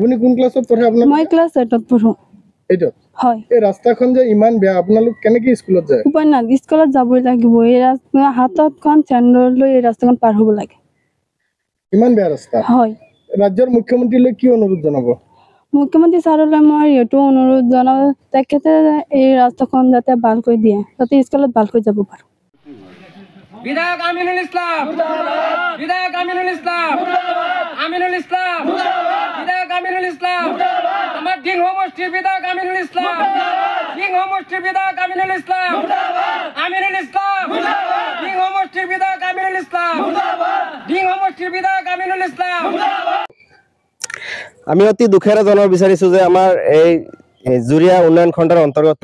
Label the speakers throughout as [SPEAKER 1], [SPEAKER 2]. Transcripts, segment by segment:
[SPEAKER 1] আপুনি কোন ক্লাছত পঢ়ে আপোনাৰ
[SPEAKER 2] মই ক্লাছ 8ত পঢ়ো
[SPEAKER 1] এইটো
[SPEAKER 2] হয়
[SPEAKER 1] এই ৰাস্তাখন যে ইমান বেয়া আপোনালোক কেনেকৈ স্কুলত যায়
[SPEAKER 2] উপায় নাই স্কুলত যাবই লাগিব এই ৰাস্তা হাততখন চেণ্ডল লৈ এই ৰাস্তাখন পাৰ হ'ব লাগে
[SPEAKER 1] ইমান বেয়া ৰাস্তা
[SPEAKER 2] হয়
[SPEAKER 1] ৰাজ্যৰ মুখ্যমন্ত্ৰীলৈ কি অনুৰোধ জনাব
[SPEAKER 2] মুখ্যমন্ত্ৰী ছাৰলৈ মই এইটো অনুৰোধ জনাওঁ তেখেতে এই ৰাস্তাখন যাতে ভালকৈ দিয়ে যাতে স্কুলত ভালকৈ যাব পাৰোঁ
[SPEAKER 3] বিধায়ক আমিনুল ইসলাম বিধায়ক আমিনুল ইসলাম আমিনুল ইসলাম বিধায়ক আমিনুল ইসলাম আমার ডিং সমষ্টির বিধায়ক আমিনুল ইসলাম ডিং সমষ্টির বিধায়ক আমিনুল ইসলাম আমিনুল ইসলাম ডিং সমষ্টির বিধায়ক আমিনুল ইসলাম ডিং সমষ্টির বিধায়ক আমিনুল ইসলাম
[SPEAKER 4] আমি অতি দুখেৰে জনাব বিচাৰিছো যে আমাৰ এই জুৰিয়া উন্নয়ন খণ্ডৰ অন্তৰ্গত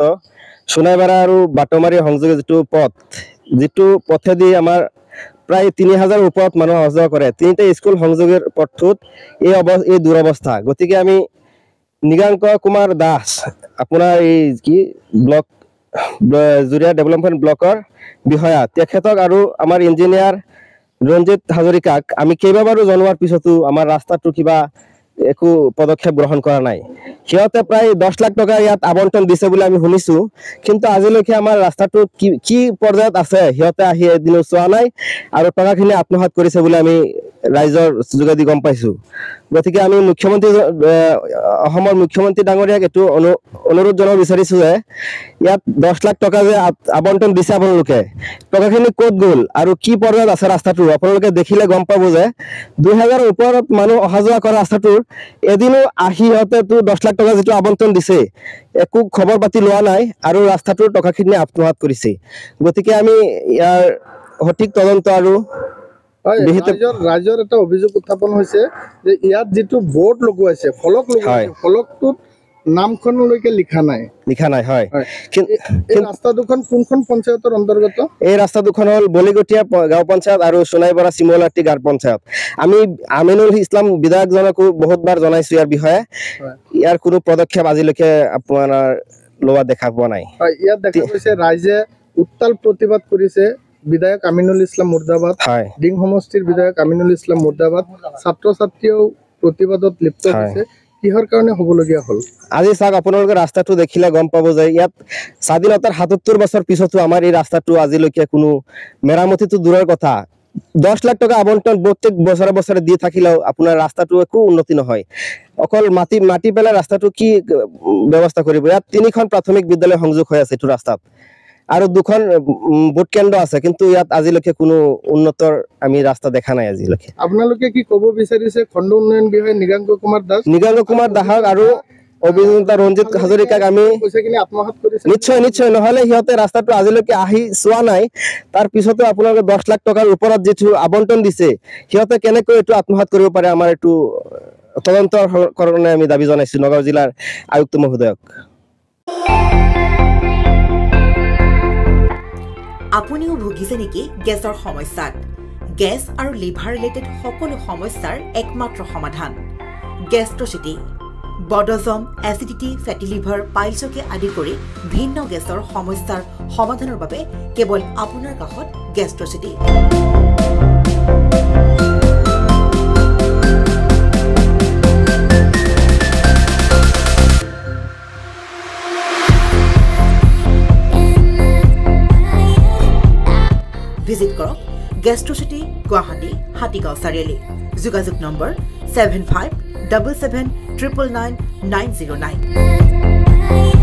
[SPEAKER 4] সোণাইপাৰা আৰু বাটমাৰী সংযোগী যিটো পথেদি আমাৰ প্ৰায় 3000 ওপৰত মানুহ অহা যোৱা কৰে তিনিটা স্কুল সংযোগীৰ পথটোত এই দুৰৱস্থা গতিকে আমি নিগাংক কুমাৰ দাস আপোনাৰ এই কি ব্লক জুৰিয়া ডেভেলপমেণ্ট ব্লকৰ বিষয়া তেখেতক আৰু আমাৰ ইঞ্জিনিয়াৰ ৰঞ্জিত হাজৰিকাক আমি কেইবাবাৰো জনোৱাৰ পিছতো আমাৰ ৰাস্তাটো কিবা একো পদক্ষেপ গ্ৰহণ কৰা নাই সিহঁতে প্ৰায় 10 লাখ টকা ইয়াত আবণ্টন দিছে বুলি আমি শুনিছো কিন্তু আজিলৈকে আমাৰ ৰাস্তাটো কি পৰ্যায়ত আছে সিহঁতে আহি এদিনো চোৱা নাই আৰু টকাখিনি আত্মসাৎ কৰিছে বুলি আমি ৰাইজৰ যোগেদি গম পাইছো গতিকে আমি অসমৰ মুখ্যমন্ত্ৰী ডাঙৰীয়াক এইটো অনুৰোধ জনাব বিচাৰিছো যে ইয়াত 10 লাখ টকা যে আবণ্টন দিছে আপোনালোকে টকাখিনি ক'ত গ'ল আৰু কি পৰ্যায়ত আছে ৰাস্তাটো আপোনালোকে দেখিলে গম পাব যে 2000 ওপৰত মানুহ অহা যোৱা কৰা ৰাস্তাটোৰ এদিনো আহি সিহঁতেতো 10 লাখ টকা যিটো আবণ্টন দিছে একো খবৰ পাতি লোৱা নাই আৰু ৰাস্তাটোৰ টকাখিনি আত্মসাৎ কৰিছে গতিকে আমি ইয়াৰ সঠিক তদন্ত আৰু
[SPEAKER 1] ৰাজ্যৰ এটা অভিযোগ উত্থাপন হৈছে যে ইয়াত যিটো বোৰ্ড লগোৱাইছে ফলক লগোৱাইছে ফলকটোত নামখনলৈকে লিখা নাই
[SPEAKER 4] হয়
[SPEAKER 1] এই ৰাস্তা দুখন কোনখন পঞ্চায়তৰ অন্তৰ্গত
[SPEAKER 4] এই ৰাস্তা দুখন হ'ল বলিগঠীয়া গাঁও পঞ্চায়ত আৰু সোণাইপাৰা চিমলাটি গাঁও পঞ্চায়ত আমি আমিনুল ইছলাম বিধায়কজনকো বহুতবাৰ জনাইছো ইয়াৰ বিষয়ে ইয়াৰ কোনো পদক্ষেপ আজিলৈকে আপোনাৰ লোৱা দেখা পোৱা নাই
[SPEAKER 1] ইয়াত দেখা গৈছে ৰাইজে উত্তাল প্ৰতিবাদ কৰিছে বিধায়ক আমিনুল ইছলাম মুৰ্দাবাদ ডিং সমষ্টিৰ বিধায়ক আমিনুল ইছলাম মুৰ্দাবাদ ছাত্ৰ ছাত্ৰীও প্ৰতিবাদত লিপ্ত হৈছে কিহৰ কাৰণে হ'বলগীয়া হ'ল
[SPEAKER 4] আজি চাওক আপোনালোকে ৰাস্তাটো দেখিলে গম পাব যে ইয়াত স্বাধীনতাৰ ৭৭ বছৰ পিছতো আমাৰ এই ৰাস্তাটো আজিলৈকে কোনো মেৰামতিটো দূৰৰ কথা 10 লাখ টকা আবণ্টন প্ৰত্যেক বছৰে বছৰে দি থাকিলেও আপোনাৰ ৰাস্তাটো একো উন্নতি নহয় অকল মাটি পেলাই ৰাস্তাটো কি ব্যৱস্থা কৰিব ইয়াত 3খন প্ৰাথমিক বিদ্যালয় সংযোগ হৈ আছে এইটো ৰাস্তাত আৰু 2খন ভোট কেন্দ্ৰ আছে কিন্তু ইয়াত আজিলৈকে কোনো উন্নতৰ আমি ৰাস্তা দেখা নাই আজিলৈকে
[SPEAKER 1] আপোনালোকে কি ক'ব বিচাৰিছে খণ্ড উন্নয়ন বিষয়া নিগাংক কুমাৰ দাসক আৰু অভিযন্তা ৰঞ্জিত হাজৰিকাক আমি নিশ্চয় নহ'লে সিহঁতে ৰাস্তাটো আজিলৈকে আহি চোৱা নাই তাৰ পিছতো আপোনালোকে 10 লাখ টকাৰ ওপৰত যিটো আবণ্টন দিছে সিহঁতে কেনেকৈ এইটো আত্মসাৎ কৰিব পাৰে আমাৰ এইটো তদন্তৰ কাৰণে আমি দাবী জনাইছো নগাঁও জিলাৰ আয়ুক্ত মহোদয়ক
[SPEAKER 5] আপুনিও ভুগিছে নেকি গেছৰ সমস্যাত গেছ আৰু লিভাৰ ৰিলেটেড সকলো সমস্যাৰ একমাত্ৰ সমাধান গেষ্ট্ৰচিটি বডজম এচিডিটি ফেটি লিভাৰ পাইলছকে আদি কৰি ভিন্ন গেছৰ সমস্যাৰ সমাধানৰ বাবে কেৱল আপোনাৰ কাষত গেষ্ট্ৰচিটি ভিজিট কৰক গেষ্ট্ৰচিটি গুৱাহাটী হাতীগাঁও চাৰিআলি যোগাযোগ নম্বৰ 7577999909